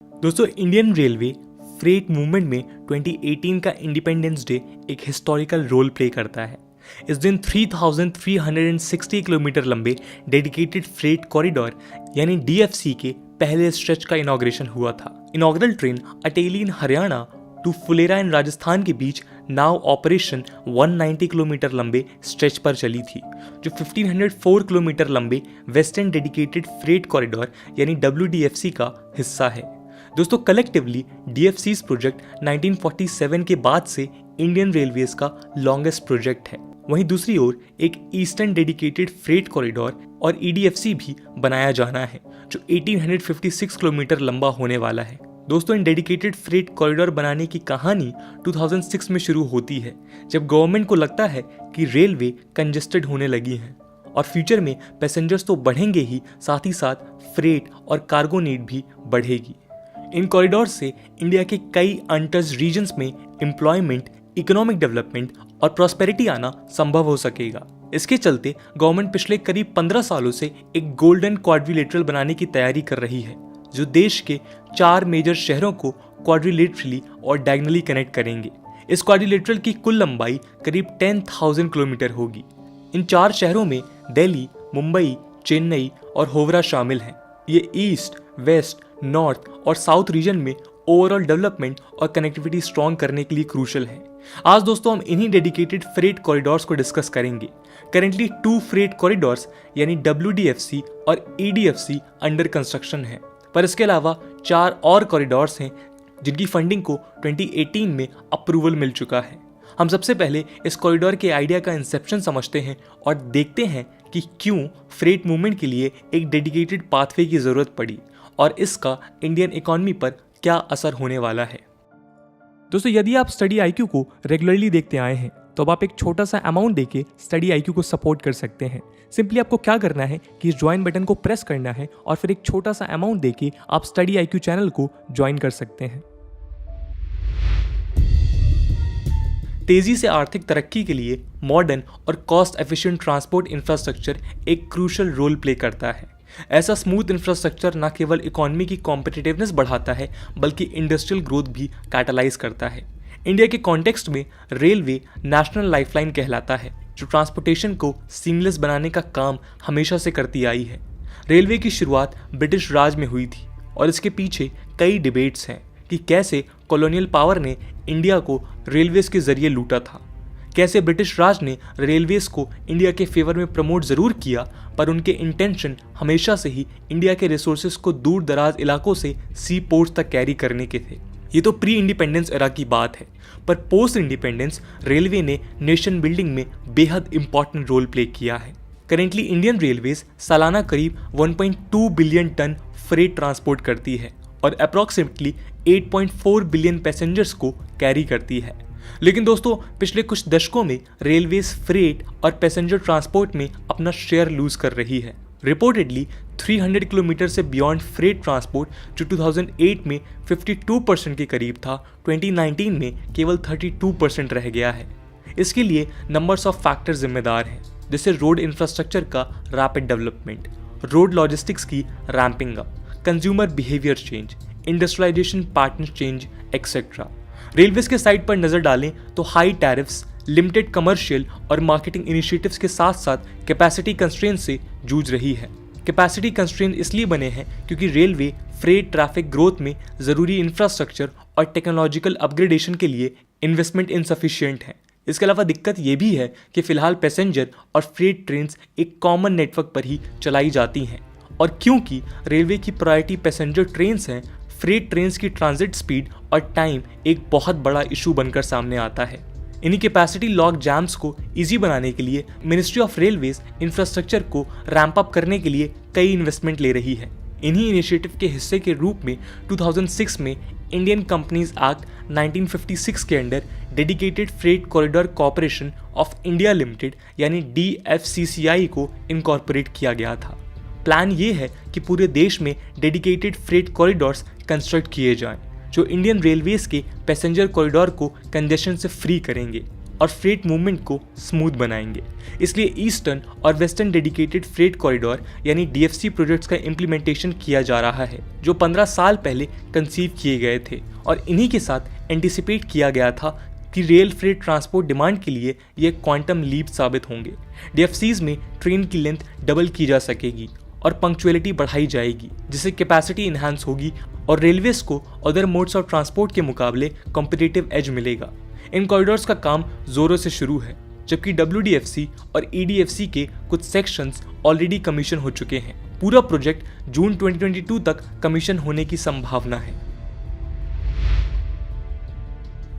दोस्तों, Indian railway freight movement में 2018 का इंडिपेंडेंस डे एक हिस्टोरिकल रोल प्ले करता है। इस दिन 3,360 किलोमीटर लंबे डेडिकेटेड फ्रेट कॉरिडोर यानी डीएफसी के पहले स्ट्रेच का इनॉग्रेशन हुआ था। Inaugural train Ateli in Haryana to Phulera in Rajasthan के बीच नाव ऑपरेशन 190 किलोमीटर लंबे स्ट्रेच पर चली थी, जो 1504 किलोमीटर लंबे वेस्टर्न डेडिकेटेड फ्रेट कॉरिडोर यानी WDFC का हिस्सा है। दोस्तों, कलेक्टिवली DFC's प्रोजेक्ट 1947 के बाद से इंडियन रेलवेज का लॉन्गेस्ट प्रोजेक्ट है। वहीं दूसरी ओर एक ईस्टर्न डेडिकेटेड फ्रेट कॉरिडोर और EDFC भी बनाया जाना है, जो 1856 किलोमीटर लंबा होने वाला है। दोस्तों, इन डेडिकेटेड फ्रेट कॉरिडोर बनाने की कहानी 2006 में शुरू होती है, जब गवर्नमेंट को लगता है कि रेलवे कंजेस्टेड होने लगी है और फ्यूचर में पैसेंजर्स तो बढ़ेंगे ही, साथ ही साथ फ्रेट और कार्गो नीड भी बढ़ेगी। इन कॉरिडोर से इंडिया के कई अनटच्ड रीजन्स में एम्प्लॉयमेंट, इकोनॉमिक डेवलपमेंट और प्रॉस्पेरिटी आना संभव हो सकेगा। इसके चलते गवर्नमेंट पिछले करीब 15 सालों से एक गोल्डन क्वाड्रिलेटरल बनाने की तैयारी कर रही है, जो देश के 4 मेजर शहरों को क्वाड्रिलेटरली और डायगोनली कनेक्ट करेंगे। इस क्वाड्रिलेटरल की कुल लंबाई करीब 10,000 किलोमीटर होगी। इन 4 शहरों में दिल्ली, मुंबई, चेन्नई और होवरा शामिल हैं। ये ईस्ट, वेस्ट, नॉर्थ और साउथ रीजन में ओवरऑल डेवलपमेंट और कनेक्टिविटी स्ट्रॉन्ग करने के लिए क्रूशल है। आज दोस्तों हम इन्हीं डेडिकेटेड फ्रेट कॉरिडोर्स को डिस्कस करेंगे। करेंटली 2 फ्रेट कॉरिडोर्स यानी WDFC और EDFC अंडर कंस्ट्रक्शन है, पर इसके अलावा 4 और कॉरिडोर्स हैं जिनकी फंडिंग को 2018 में अप्रूवल मिल चुका है। हम सबसे पहले इस कॉरिडोर के आइडिया का इंसेप्शन समझते हैं और देखते हैं कि क्यों फ्रेट मूवमेंट के लिए एक डेडिकेटेड पाथवे की जरूरत पड़ी और इसका इंडियन इकोनॉमी पर क्या असर होने वाला है। दोस्तों, यदि आप स्टडी IQ को रेगुलरली देखते आए हैं तो अब आप एक छोटा सा अमाउंट देके स्टडी IQ को सपोर्ट कर सकते हैं। सिंपली आपको क्या करना है कि इस ज्वाइन बटन को प्रेस करना है और फिर एक छोटा सा अमाउंट देके आप स्टडी IQ चैनल को ज्वाइन कर सकते हैं। तेजी से आर्थिक तरक्की के लिए मॉडर्न और कॉस्ट एफिशिएंट ट्रांसपोर्ट इंफ्रास्ट्रक्चर एक क्रूशल रोल प्ले करता है। ऐसा स्मूथ इंफ्रास्ट्रक्चर न केवल इकोनॉमी की कॉम्पिटिटिवनेस बढ़ाता है, बल्कि इंडस्ट्रियल ग्रोथ भी कैटलाइज करता है। इंडिया के कॉन्टेक्स्ट में रेलवे नेशनल लाइफलाइन कहलाता है, जो ट्रांसपोर्टेशन को सीमलेस बनाने का काम हमेशा से करती आई है। रेलवे की शुरुआत ब्रिटिश राज में हुई थी और इसके पीछे कई डिबेट्स हैं कि कैसे कॉलोनियल पावर ने इंडिया को रेलवेज के जरिए लूटा था। कैसे ब्रिटिश राज ने रेलवेज को इंडिया के फेवर में प्रमोट जरूर किया, पर उनके इंटेंशन हमेशा से ही इंडिया के रिसोर्सेज को दूर दराज इलाकों से सी पोर्ट्स तक कैरी करने के थे। ये तो प्री इंडिपेंडेंस एरा की बात है, पर पोस्ट इंडिपेंडेंस रेलवे ने नेशन बिल्डिंग में बेहद इंपॉर्टेंट रोल प्ले किया है। करेंटली इंडियन रेलवेज सालाना करीब 1.2 बिलियन टन फ्रेट ट्रांसपोर्ट करती है और अप्रॉक्सीमेटली 8.4 बिलियन पैसेंजर्स को कैरी करती है। लेकिन दोस्तों, पिछले कुछ दशकों में रेलवेज फ्रेट और पैसेंजर ट्रांसपोर्ट में अपना शेयर लूज कर रही है। रिपोर्टेडली 300 किलोमीटर से बियॉन्ड फ्रेट ट्रांसपोर्ट, जो 2008 में 52% के करीब था, 2019 में केवल 32% रह गया है। इसके लिए नंबर्स ऑफ फैक्टर्स जिम्मेदार हैं, जैसे रोड इंफ्रास्ट्रक्चर का रैपिड डेवलपमेंट, रोड लॉजिस्टिक्स की ramping up, consumer behaviour change, industrialisation pattern change etcetera. Railways के साइड पर नजर डालें तो हाई टैरिफ्स, लिमिटेड कमर्शियल और मार्केटिंग इनिशिएटिव्स के साथ साथ कैपेसिटी कंस्ट्रेंट से जूझ रही है। कैपेसिटी कंस्ट्रेंट इसलिए बने हैं क्योंकि रेलवे फ्रेट ट्रैफिक ग्रोथ में जरूरी इंफ्रास्ट्रक्चर और टेक्नोलॉजिकल अपग्रेडेशन के लिए इन्वेस्टमेंट इनसफिशिएंट है। इसके अलावा दिक्कत यह भी है कि फिलहाल पैसेंजर और फ्रेट ट्रेन्स एक कॉमन नेटवर्क पर ही चलाई जाती हैं, और क्योंकि रेलवे की प्रायोरिटी पैसेंजर ट्रेन्स हैं, फ्रेट ट्रेन्स की ट्रांजिट स्पीड और टाइम एक बहुत बड़ा इशू बनकर सामने आता है। इन्हीं कैपेसिटी लॉक जैम्स को इजी बनाने के लिए मिनिस्ट्री ऑफ रेलवेज इंफ्रास्ट्रक्चर को रैंप अप करने के लिए कई इन्वेस्टमेंट ले रही है। इन्हीं इनिशिएटिव के हिस्से के रूप में 2006 में इंडियन कंपनीज एक्ट 1956 के under dedicated freight corridor corporation of India limited यानी DFCCI को इनकॉर्पोरेट किया गया था। प्लान ये है कि पूरे देश में डेडिकेटेड फ्रेट कॉरिडोर्स कंस्ट्रक्ट किए जाएं, जो इंडियन रेलवेज के पैसेंजर कॉरिडोर को कंजेशन से फ्री करेंगे। और फ्रेट मूवमेंट को स्मूथ बनाएंगे। इसलिए ईस्टर्न और वेस्टर्न डेडिकेटेड फ्रेट कॉरिडोर यानी DFC प्रोजेक्ट्स का इम्प्लीमेंटेशन किया जा रहा है, जो 15 साल पहले कंसीव किए गए थे और इन्हीं के साथ एंटिसिपेट किया गया था कि रेल फ्रेट ट्रांसपोर्ट डिमांड के लिए ये क्वांटम लीप साबित होंगे। DFCs में ट्रेन की लेंथ डबल की जा सकेगी और पंक्चुअलिटी बढ़ाई जाएगी, जिससे कैपेसिटी इन्हांस होगी और रेलवेज को अदर मोड्स ऑफ ट्रांसपोर्ट के मुकाबले कॉम्पिटिटिव एज मिलेगा। इन कॉरिडोर्स का काम जोरों से शुरू है, जबकि WDFC और EDFC के कुछ सेक्शंस ऑलरेडी कमीशन हो चुके हैं। पूरा प्रोजेक्ट जून 2022 तक कमीशन होने की संभावना है।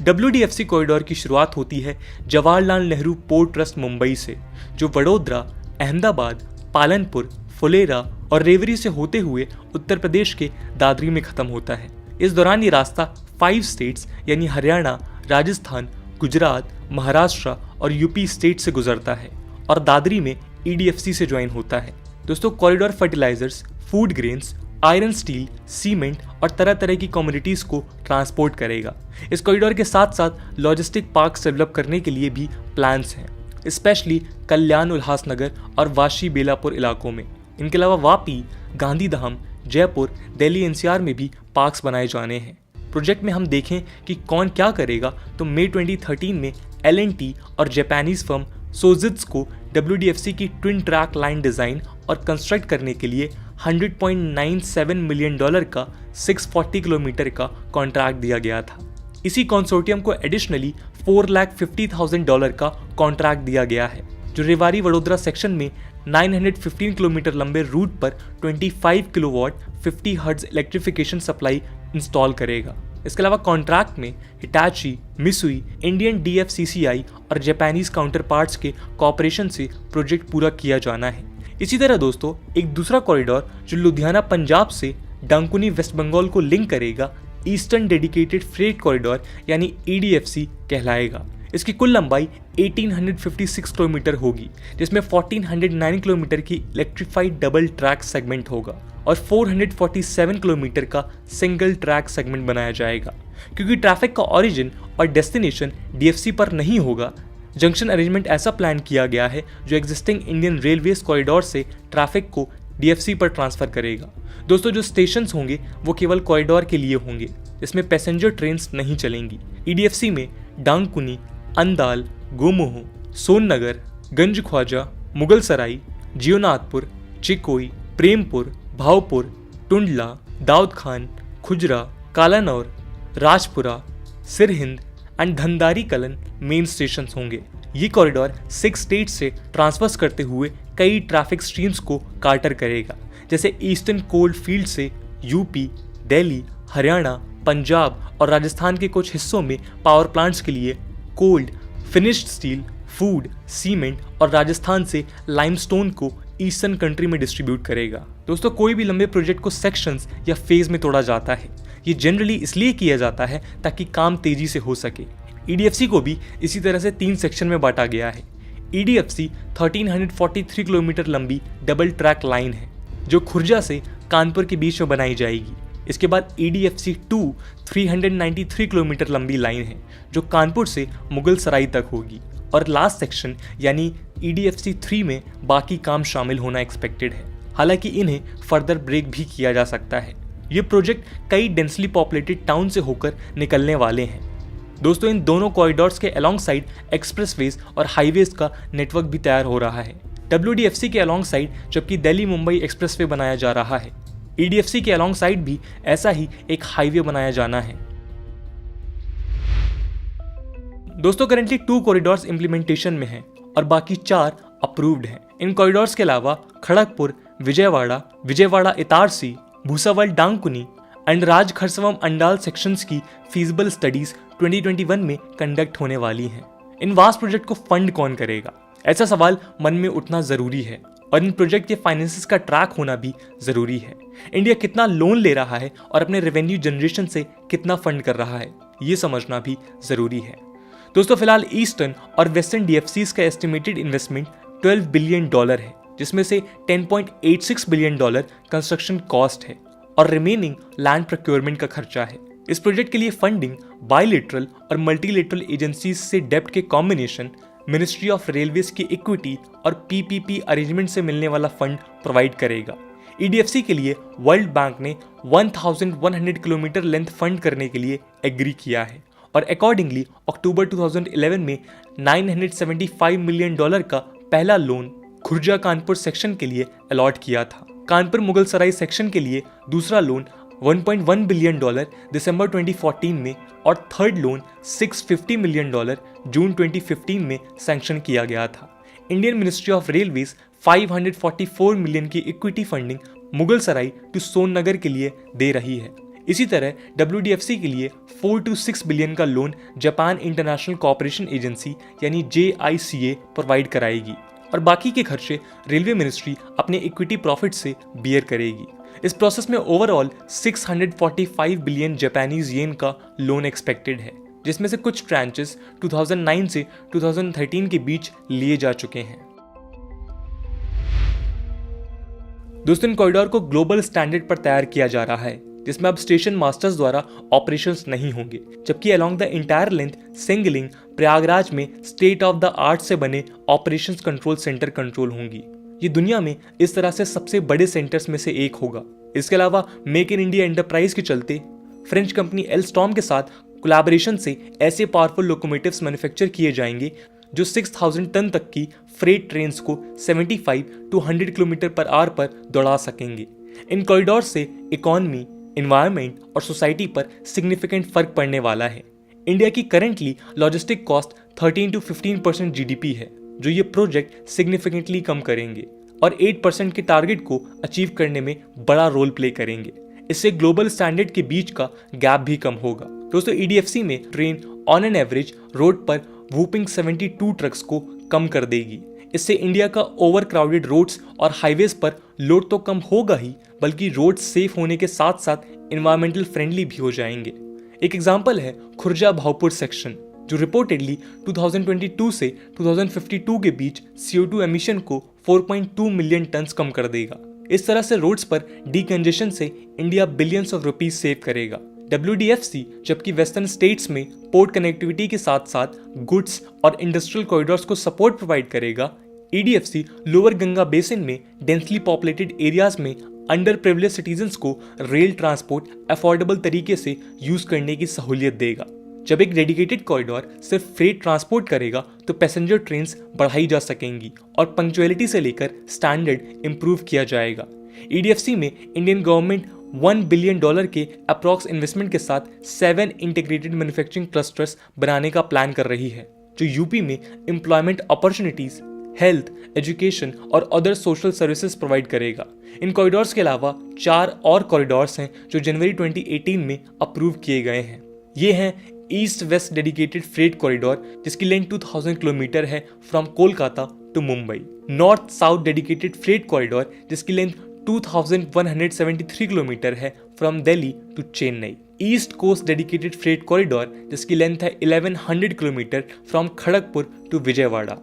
WDFC कॉरिडोर की शुरुआत होती है जवाहरलाल नेहरू पोर्ट ट्रस्ट मुंबई से, जो वडोदरा, अहमदाबाद, पालनपुर, फुलेरा और रेवरी से होते हुए उत्तर प्रदेश के दादरी में खत्म होता है। इस दौरान ये रास्ता 5 स्टेट्स यानी हरियाणा, राजस्थान, गुजरात, महाराष्ट्र और यूपी स्टेट से गुजरता है और दादरी में EDFC से ज्वाइन होता है। दोस्तों, corridor fertilisers, food grains, iron steel, cement और तरह तरह की कमोडिटीज को ट्रांसपोर्ट करेगा। इस कॉरिडोर के साथ साथ लॉजिस्टिक पार्क्स डेवलप करने के लिए भी प्लान्स हैं, स्पेशली कल्याण, उल्हासनगर और वाशी बेलापुर इलाकों में। इनके अलावा वापी, गांधीधाम, जयपुर, दिल्ली NCR में भी पार्क्स बनाए जाने हैं। प्रोजेक्ट में हम देखें कि कौन क्या करेगा तो मई 2013 में L&T और जापानीज फर्म सोजित्स को WDFC की ट्विन ट्रैक लाइन डिज़ाइन और कंस्ट्रक्ट करने के लिए $100.97 मिलियन का 640 किलोमीटर का कॉन्ट्रैक्ट दिया गया था। इसी कंसोर्टियम को एडिशनली $450,000 का कॉन्ट्रैक्ट दिया गया है, जो रेवाड़ी वडोदरा सेक्शन में 915 किलोमीटर लंबे रूट पर 25 kilowatt 50 hertz electrification supply install करेगा। इसके अलावा कॉन्ट्रैक्ट में हिटाची, मित्सुई, इंडियन DFCCI और जापानीज काउंटर पार्ट्स के कॉपरेशन से प्रोजेक्ट पूरा किया जाना है। इसी तरह दोस्तों, एक दूसरा कॉरिडोर जो लुधियाना पंजाब से डांकुनी वेस्ट बंगाल को लिंक करेगा, ईस्टर्न डेडिकेटेड फ्रेट कॉरिडोर यानी EDFC कहलाएगा। इसकी कुल लंबाई 1856 किलोमीटर होगी, जिसमें 1409 किलोमीटर की इलेक्ट्रीफाइड डबल ट्रैक सेगमेंट होगा और 447 किलोमीटर का सिंगल ट्रैक सेगमेंट बनाया जाएगा। क्योंकि ट्रैफिक का ओरिजिन और डेस्टिनेशन DFC पर नहीं होगा, जंक्शन अरेंजमेंट ऐसा प्लान किया गया है जो एग्जिस्टिंग इंडियन रेलवेज कॉरिडोर से ट्रैफिक को DFC पर ट्रांसफर करेगा। दोस्तों, जो स्टेशंस होंगे वो केवल कॉरिडोर के लिए होंगे, जिसमें पैसेंजर ट्रेन्स नहीं चलेंगी। EDFC में डांकुनी, अंदाल, गोमोह, सोननगर, गंज ख्वाजा, मुगल सराई, जियोनाथपुर, चिकोई, प्रेमपुर, भावपुर, टुंडला, दाऊद खान, खुजरा, Kalanaur, Rajpura, Sirhind and Dhandari Kalan main station होंगे। ये कॉरिडोर 6 स्टेट से ट्रांसफर्स करते हुए कई ट्रैफिक स्ट्रीम्स को कार्टर करेगा, जैसे ईस्टर्न कोल्ड फील्ड से यूपी, दिल्ली, हरियाणा, पंजाब और राजस्थान के कुछ हिस्सों में पावर प्लांट्स के लिए cold, finished steel, food, cement और राजस्थान से लाइमस्टोन को ईस्टर्न कंट्री में डिस्ट्रीब्यूट करेगा। दोस्तों, कोई भी लंबे प्रोजेक्ट को सेक्शंस या फेज में तोड़ा जाता है। ये जनरली इसलिए किया जाता है ताकि काम तेजी से हो सके। EDFC को भी इसी तरह से 3 सेक्शन में बांटा गया है। EDFC 1343 किलोमीटर लंबी डबल ट्रैक लाइन है, जो खुर्जा से कानपुर के बीच में बनाई जाएगी। इसके बाद EDFC 2 393 किलोमीटर लंबी लाइन है, जो कानपुर से मुगल सराई तक होगी। और लास्ट सेक्शन यानी EDFC 3 में बाकी काम शामिल होना एक्सपेक्टेड है। हालांकि इन्हें फर्दर ब्रेक भी किया जा सकता है। ये प्रोजेक्ट कई डेंसली पॉपुलेटेड टाउन से होकर निकलने वाले हैं। दोस्तों, इन दोनों कॉरिडोर्स के अलोंग साइड एक्सप्रेसवेज और हाईवेज का नेटवर्क भी तैयार हो रहा है। WDFC के अलोंग साइड जबकि दिल्ली मुंबई एक्सप्रेसवे बनाया जा रहा है, EDFC के अलोंग साइड भी ऐसा ही एक हाईवे बनाया जाना है। दोस्तों, करेंटली 2 कॉरिडोर्स इंप्लीमेंटेशन में हैं और बाकी 4 अप्रूव्ड हैं। इन कॉरिडोर्स के अलावा खड़गपुर, विजयवाड़ा इतारसी, भूसावल डांकुनी एंड राजखरसवम अंडाल सेक्शंस की फीजिबल स्टडीज 2021 में कंडक्ट होने वाली हैं। इन वास्ट प्रोजेक्ट को फंड कौन करेगा, ऐसा सवाल मन में उठना जरूरी है और इन प्रोजेक्ट के फाइनेंसेस का ट्रैक होना भी जरूरी है। इंडिया कितना लोन ले रहा है और अपने रेवेन्यू जनरेशन से कितना फंड कर रहा है, ये समझना भी जरूरी है। दोस्तों, फिलहाल ईस्टर्न और वेस्टर्न DFCs का एस्टिमेटेड इन्वेस्टमेंट $12 बिलियन है, जिसमें से $10.86 बिलियन कंस्ट्रक्शन कॉस्ट है और रिमेनिंग लैंड प्रोक्योरमेंट का खर्चा है। इस प्रोजेक्ट के लिए फंडिंग बायलैटरल और मल्टीलैटरल एजेंसीज से डेब्ट के कॉम्बिनेशन, मिनिस्ट्री ऑफ रेलवेज की इक्विटी और पीपीपी अरेंजमेंट से मिलने वाला फंड प्रोवाइड करेगा। ईडीएफसी के लिए वर्ल्ड बैंक ने 1100 किलोमीटर लेंथ फंड करने के लिए एग्री किया है और अकॉर्डिंगली अक्टूबर 2011 में $975 मिलियन का पहला लोन खुर्जा कानपुर सेक्शन के लिए अलॉट किया था। कानपुर मुगल सराय सेक्शन के लिए दूसरा लोन $1.1 बिलियन दिसंबर 2014 में और थर्ड लोन $650 मिलियन जून 2015 में सैंक्शन किया गया था। Indian ministry of railways 544 million की equity funding Mughal Sarai to Sonnagar के लिए दे रही है। इसी तरह WDFC के लिए 4 to 6 बिलियन का loan Japan international cooperation agency यानी JICA प्रोवाइड कराएगी और बाकी के खर्चे रेलवे मिनिस्ट्री अपने इक्विटी प्रॉफिट से बियर करेगी। इस प्रोसेस में ओवरऑल 645 बिलियन जापानीज येन का लोन एक्सपेक्टेड है, जिसमें से कुछ ट्रांचेस 2009 से 2013 के बीच लिए जा चुके हैं। दोस्तों, इन कॉरिडोर को ग्लोबल स्टैंडर्ड पर तैयार किया जा रहा है, जिसमें अब स्टेशन मास्टर्स द्वारा ऑपरेशंस नहीं होंगे, जबकि along the entire length singling Prayagraj में स्टेट ऑफ द आर्ट से बने ऑपरेशंस कंट्रोल सेंटर कंट्रोल होंगी। ये दुनिया में इस तरह से सबसे बड़े सेंटर्स में से एक होगा। इसके अलावा मेक इन इंडिया एंटरप्राइज के चलते फ्रेंच कंपनी एल्स्टॉम के साथ कोलैबोरेशन से ऐसे पावरफुल लोकोमोटिव्स मैन्युफैक्चर किए जाएंगे जो 6000 टन तक की फ्रेट ट्रेन्स को 75 to 100 किलोमीटर पर आवर पर दौड़ा सकेंगे। इन कॉरिडोर से इकोनॉमी, एनवायरनमेंट और सोसाइटी पर सिग्निफिकेंट फर्क पड़ने वाला है। इंडिया की currently logistic cost 13 to 15% GDP है, जो ये प्रोजेक्ट सिग्निफिकेंटली कम करेंगे और 8% के टारगेट को अचीव करने में बड़ा रोल प्ले करेंगे। इससे ग्लोबल स्टैंडर्ड के बीच का गैप भी कम होगा। दोस्तों, EDFC में train on an average road पर वूपिंग 72 ट्रक्स को कम कर देगी। इससे इंडिया का ओवर क्राउडेड रोड्स और हाईवेज पर लोड तो कम होगा ही, बल्कि रोड सेफ होने के साथ साथ एनवायरमेंटल फ्रेंडली भी हो जाएंगे। एक एग्जांपल है खुर्जा भावपुर सेक्शन, जो रिपोर्टेडली 2022 से 2052 के बीच CO2 एमिशन को 4.2 मिलियन टन्स कम कर देगा। इस तरह से रोड्स पर डीकंजेशन से India billions of rupees save करेगा। WDFC जबकि वेस्टर्न स्टेट्स में पोर्ट कनेक्टिविटी के साथ साथ गुड्स और इंडस्ट्रियल कॉरिडोर्स को सपोर्ट प्रोवाइड करेगा, EDFC लोअर गंगा बेसिन में डेंसली पॉपुलेटेड एरियाज में अंडर प्रिविलेज सिटीजन्स को रेल ट्रांसपोर्ट अफोर्डेबल तरीके से यूज करने की सहूलियत देगा। जब एक डेडिकेटेड कॉरिडोर सिर्फ फ्रेट ट्रांसपोर्ट करेगा तो पैसेंजर ट्रेन्स बढ़ाई जा सकेंगी और पंक्चुअलिटी से लेकर स्टैंडर्ड इंप्रूव किया जाएगा। EDFC में इंडियन गवर्नमेंट $1 बिलियन के अप्रॉक्स इन्वेस्टमेंट के साथ 7 इंटीग्रेटेड मैन्युफैक्चरिंग क्लस्टर्स बनाने का प्लान कर रही है, जो यूपी में एम्प्लॉयमेंट अपॉर्चुनिटीज, हेल्थ, एजुकेशन और अदर सोशल सर्विसेज प्रोवाइड करेगा। इन कॉरिडोर्स के अलावा 4 और कॉरिडोर्स हैं जो जनवरी 2018 में अप्रूव किए गए हैं। ये हैं east west dedicated freight corridor, जिसकी लेंथ 2000 किलोमीटर है from Kolkata to Mumbai. North south dedicated freight corridor, जिसकी लेंथ 2173 किलोमीटर है from Delhi to Chennai. East coast dedicated freight corridor, जिसकी लेंथ है 1100 kilometre from Kharagpur to Vijayawada.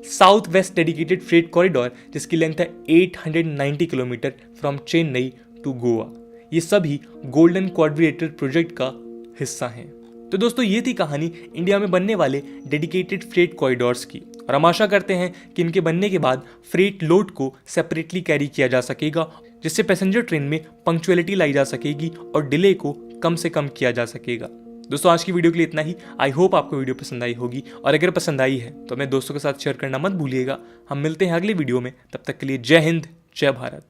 South west dedicated freight corridor, जिसकी length है 890 kilometre from Chennai to Goa. ये सभी golden quadrilateral project का हिस्सा हैं। तो दोस्तों, ये थी कहानी इंडिया में बनने वाले डेडिकेटेड फ्रेट कॉरिडोर्स की, और हम आशा करते हैं कि इनके बनने के बाद फ्रेट लोड को सेपरेटली कैरी किया जा सकेगा, जिससे पैसेंजर ट्रेन में पंक्चुअलिटी लाई जा सकेगी और डिले को कम से कम किया जा सकेगा। दोस्तों, आज की वीडियो के लिए इतना ही। आई होप आपको वीडियो पसंद आई होगी, और अगर पसंद आई है तो अपने दोस्तों के साथ शेयर करना मत भूलिएगा। हम मिलते हैं अगले वीडियो में, तब तक के लिए जय हिंद, जय भारत।